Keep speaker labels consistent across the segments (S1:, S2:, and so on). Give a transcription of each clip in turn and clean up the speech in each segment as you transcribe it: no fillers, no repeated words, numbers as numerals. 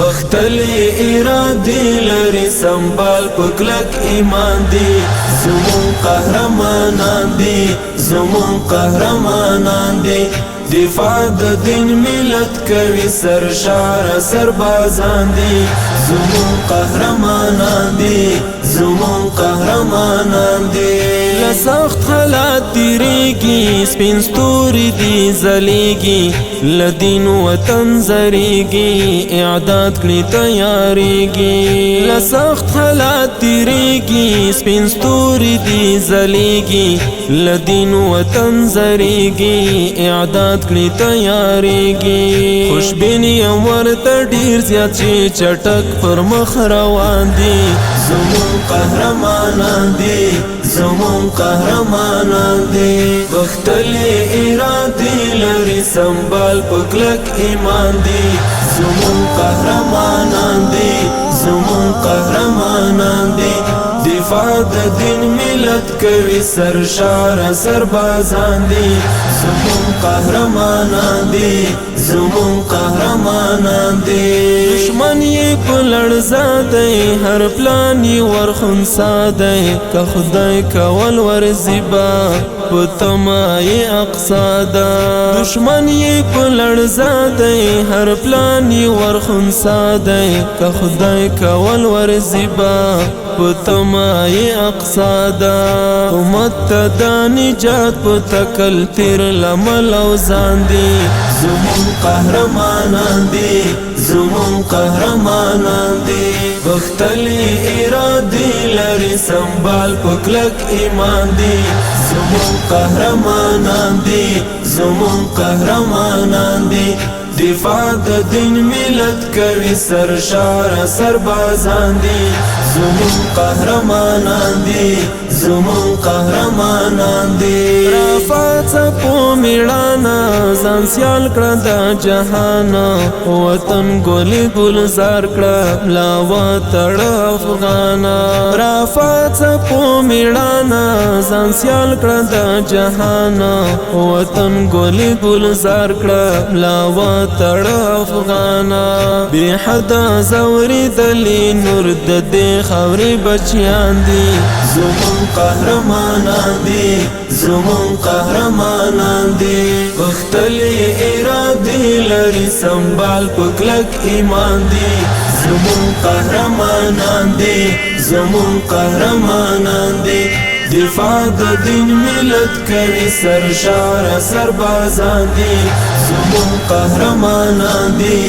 S1: غختلی ارادی لري سنبال پکلک ایمان دی زمون قهرمانان دی زمون قهرمانان دی دفاع د دین ملت کوي سرشار سربازان دي زمون قهرمانان دي زمون قهرمانان دي لسخت حالات تیریږي سپین ستوري دي ځلیږي لدین وطن زریږي اعداد کړي تیاریږي لسخت حالات تیریږي سپین ستوري دي ځلیږي لدین وطن زریږي اعداد کړي تیاریږي خوشبیني ورته ډیر زیات چې چټک پر مخ روان دي زمون قهرمانان دي زمون قهرمانان دي غختلی ارادي لري سنبال پکلک ایمان دي زمون قهرمانان دي زمون قهرمانان دي دفاع د دین ملت کوي سرشار سربازان دي زمون قهرمانان دي زمون قهرمانان دي دشمن یې په لړزه دی هر پلان یې ورخنسا دی که خدای کول ورزیبا په تمای اقصا ده دشمن یې په لړزه دی هر پلان یې ورخنسا دی که خدای کول ورزیبا په تمای اقصا ده امت ته د نجات په تکل تیر لمل او ځان دي زمون قهرمانان دي زمون قهرمانان دي غختلی ارادي لري سنبال پکلک ایمان دي زمون قهرمانان دي زمون قهرمانان دي دفاع د دین ملت کوي سرشار سربازان دي زمون قهرمانان دي زمون قهرمانان دي رافات په میړانا ځان سیال کړه د جهان وطن ګل گلزار کړه لا وطن افغان رافات په میړانا ځان سیال کړه د جهان وطن ګل گلزار کړه لا وطن افغان به حد زوري دلی نور د دې خوري بچیان دي زمون قهرمانان دي زمون قهرمانان دي غختلی ارادي لري سنبال پکلک ایمان دي زمون قهرمانان دي زمون قهرمانان دي دفاع د دین ملت کوي سرشار سربازان دي زمون قهرمانان دي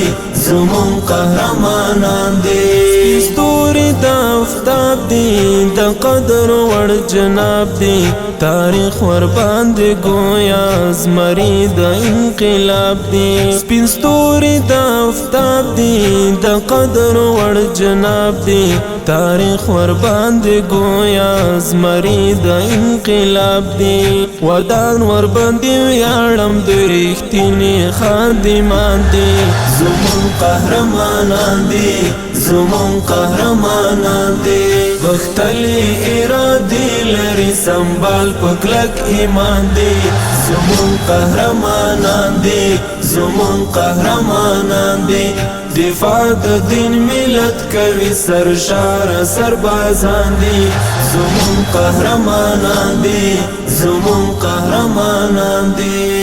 S1: زمون قهرمانان دي ستوري د آفتاب دي د قدر وړ جناب دي تاریخ ور باندې گویا زمری د انقلاب دي سپین ستوري د آفتاب دي د قدر وړ جناب دي تاریخ ور باندې گویا زمری د انقلاب دي ودان ور باندې ویاړم د ریښتیني خادمان دي زمون قهرمانان دي زمون قهرمانان دي غختلی ارادي لري سنبال پکلک ایمان دي زمون قهرمانان دي زمون قهرمانان دي دفاع د دین ملت کوي سرشار سربازان دي زمون قهرمانان دي زمون قهرمانان دي